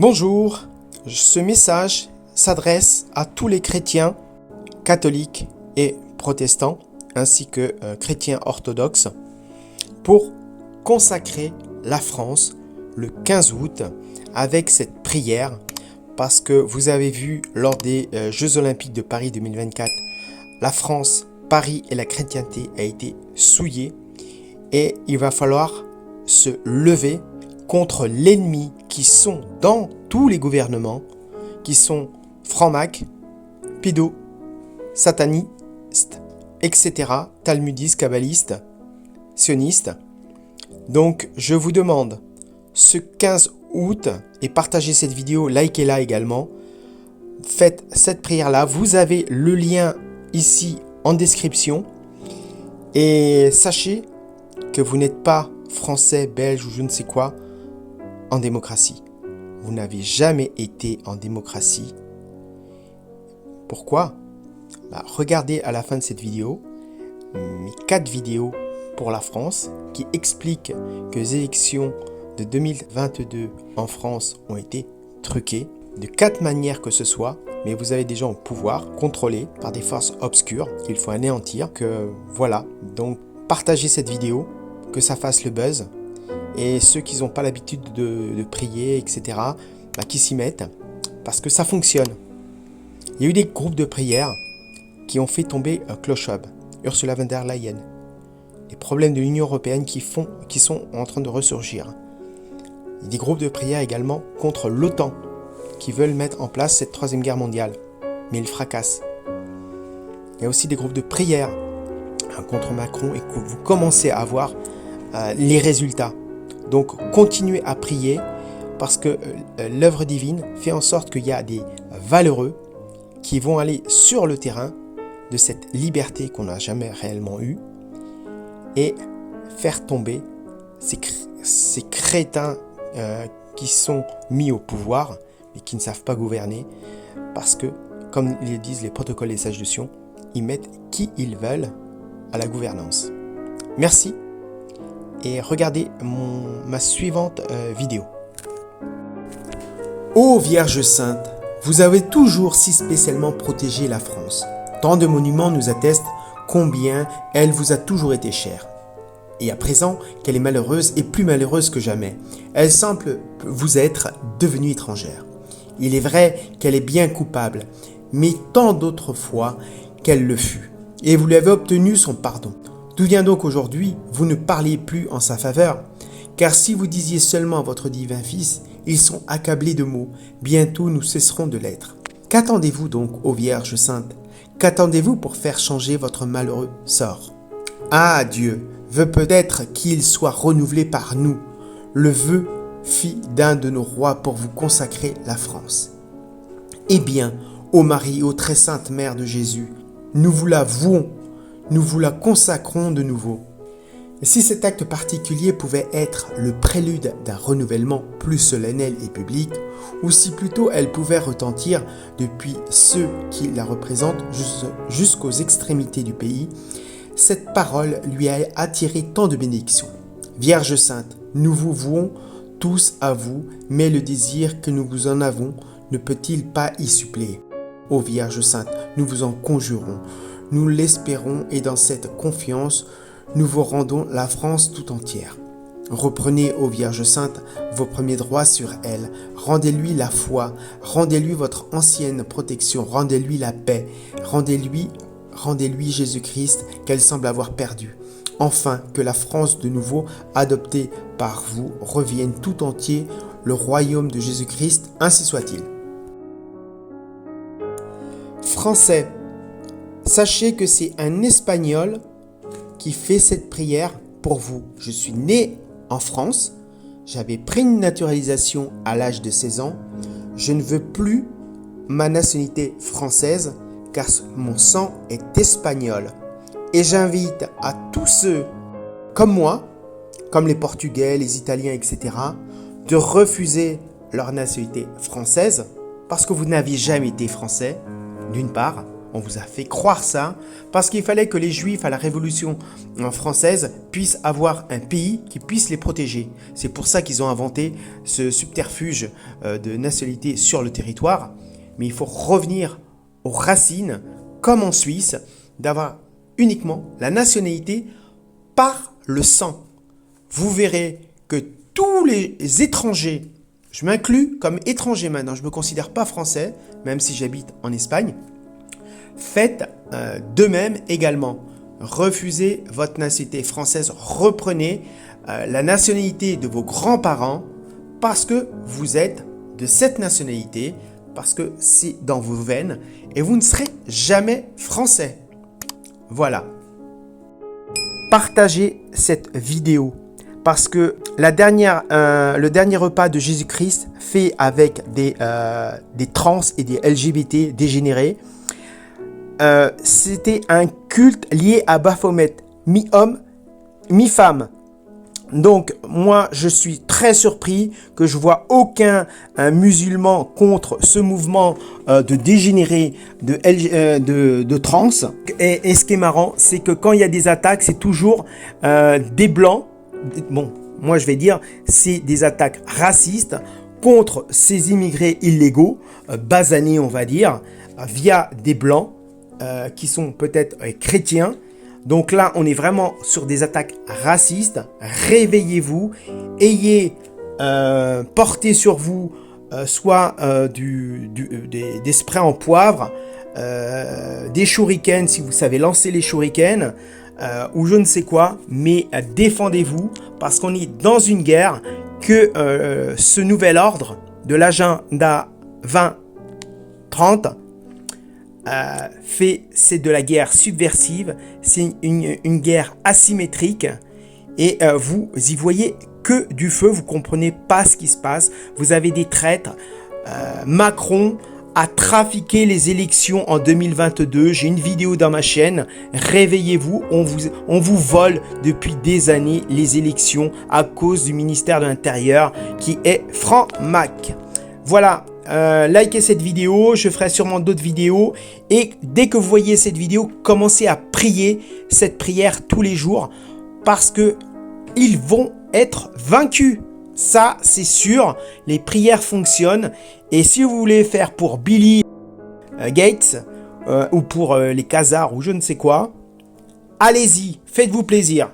Bonjour, ce message s'adresse à tous les chrétiens catholiques et protestants, ainsi que chrétiens orthodoxes, pour consacrer la France le 15 août avec cette prière, parce que vous avez vu lors des Jeux Olympiques de Paris 2024, la France, Paris et la chrétienté a été souillée et il va falloir se lever contre l'ennemi qui sont dans tous les gouvernements, qui sont francs-macs, pédos, satanistes, etc., talmudistes, kabbalistes, sionistes. Donc, je vous demande, ce 15 août, et partagez cette vidéo, likez-la également, faites cette prière-là. Vous avez le lien ici en description. Et sachez que vous n'êtes pas français, belge ou je ne sais quoi en démocratie. Vous n'avez jamais été en démocratie. Pourquoi ? Regardez à la fin de cette vidéo mes 4 vidéos pour la France qui expliquent que les élections de 2022 en France ont été truquées de 4 manières que ce soit, mais vous avez des gens au pouvoir contrôlés par des forces obscures qu'il faut anéantir. Voilà, donc partagez cette vidéo, que ça fasse le buzz. Et ceux qui n'ont pas l'habitude de prier, etc., qui s'y mettent, parce que ça fonctionne. Il y a eu des groupes de prière qui ont fait tomber Klaus Schwab, Ursula von der Leyen. Les problèmes de l'Union européenne qui sont en train de ressurgir. Il y a des groupes de prière également contre l'OTAN, qui veulent mettre en place cette troisième guerre mondiale, mais ils fracassent. Il y a aussi des groupes de prière contre Macron et que vous commencez à voir les résultats. Donc continuez à prier parce que l'œuvre divine fait en sorte qu'il y a des valeureux qui vont aller sur le terrain de cette liberté qu'on n'a jamais réellement eue et faire tomber ces crétins qui sont mis au pouvoir mais qui ne savent pas gouverner parce que, comme le disent les protocoles des sages de Sion, ils mettent qui ils veulent à la gouvernance. Merci. Et regardez ma suivante vidéo. Ô Vierge Sainte, vous avez toujours si spécialement protégé la France. Tant de monuments nous attestent combien elle vous a toujours été chère. Et à présent qu'elle est malheureuse et plus malheureuse que jamais, elle semble vous être devenue étrangère. Il est vrai qu'elle est bien coupable, mais tant d'autres fois qu'elle le fut. Et vous lui avez obtenu son pardon. D'où vient donc aujourd'hui, vous ne parliez plus en sa faveur? Car si vous disiez seulement à votre divin Fils, ils sont accablés de maux, bientôt nous cesserons de l'être. Qu'attendez-vous donc, ô Vierge Sainte? Qu'attendez-vous pour faire changer votre malheureux sort? Ah, Dieu veut peut-être qu'il soit renouvelé par nous, le vœu fit d'un de nos rois pour vous consacrer la France. Eh bien, ô Marie, ô très sainte Mère de Jésus, nous vous la vouons, nous vous la consacrons de nouveau. Et si cet acte particulier pouvait être le prélude d'un renouvellement plus solennel et public, ou si plutôt elle pouvait retentir depuis ceux qui la représentent jusqu'aux extrémités du pays, cette parole lui a attiré tant de bénédictions. Vierge Sainte, nous vous vouons tous à vous, mais le désir que nous vous en avons ne peut-il pas y suppléer? Ô Vierge Sainte, nous vous en conjurons, nous l'espérons et dans cette confiance, nous vous rendons la France tout entière. Reprenez, ô Vierge Sainte, vos premiers droits sur elle, rendez-lui la foi, rendez-lui votre ancienne protection, rendez-lui la paix, rendez-lui Jésus-Christ qu'elle semble avoir perdu. Enfin, que la France de nouveau, adoptée par vous, revienne tout entier le royaume de Jésus-Christ, ainsi soit-il. Français, sachez que c'est un Espagnol qui fait cette prière pour vous. Je suis né en France, j'avais pris une naturalisation à l'âge de 16 ans, je ne veux plus ma nationalité française car mon sang est espagnol. Et j'invite à tous ceux comme moi, comme les Portugais, les Italiens, etc., de refuser leur nationalité française parce que vous n'aviez jamais été français, d'une part, On vous a fait croire ça parce qu'il fallait que les Juifs à la Révolution française puissent avoir un pays qui puisse les protéger. C'est pour ça qu'ils ont inventé ce subterfuge de nationalité sur le territoire. Mais il faut revenir aux racines, comme en Suisse, d'avoir uniquement la nationalité par le sang. Vous verrez que tous les étrangers, je m'inclus comme étranger maintenant, je ne me considère pas français, même si j'habite en Espagne, faites de même également. Refusez votre nationalité française, reprenez la nationalité de vos grands-parents parce que vous êtes de cette nationalité, parce que c'est dans vos veines et vous ne serez jamais français. Voilà. Partagez cette vidéo parce que le dernier repas de Jésus-Christ fait avec des trans et des LGBT dégénérés, c'était un culte lié à Baphomet, mi-homme, mi-femme. Donc, moi, je suis très surpris que je vois aucun musulman contre ce mouvement de dégénérés de trans. Et ce qui est marrant, c'est que quand il y a des attaques, c'est toujours des blancs. Bon, moi, je vais dire, c'est des attaques racistes contre ces immigrés illégaux, basanés, on va dire, via des blancs qui sont peut-être chrétiens. Donc là, on est vraiment sur des attaques racistes. Réveillez-vous, ayez porté sur vous soit des sprays en poivre, des shurikens si vous savez lancer les shurikens, ou je ne sais quoi, mais défendez-vous parce qu'on est dans une guerre que ce nouvel ordre de l'agenda 2030 c'est de la guerre subversive, c'est une guerre asymétrique et vous y voyez que du feu, vous comprenez pas ce qui se passe, vous avez des traîtres, Macron a trafiqué les élections en 2022, j'ai une vidéo dans ma chaîne, réveillez-vous, on vous vole depuis des années les élections à cause du ministère de l'Intérieur qui est Franc-Mac. Voilà. Likez cette vidéo, je ferai sûrement d'autres vidéos et dès que vous voyez cette vidéo, commencez à prier cette prière tous les jours parce que ils vont être vaincus. Ça, c'est sûr, les prières fonctionnent et si vous voulez faire pour Billy Gates ou pour les Khazars ou je ne sais quoi, allez-y, faites-vous plaisir.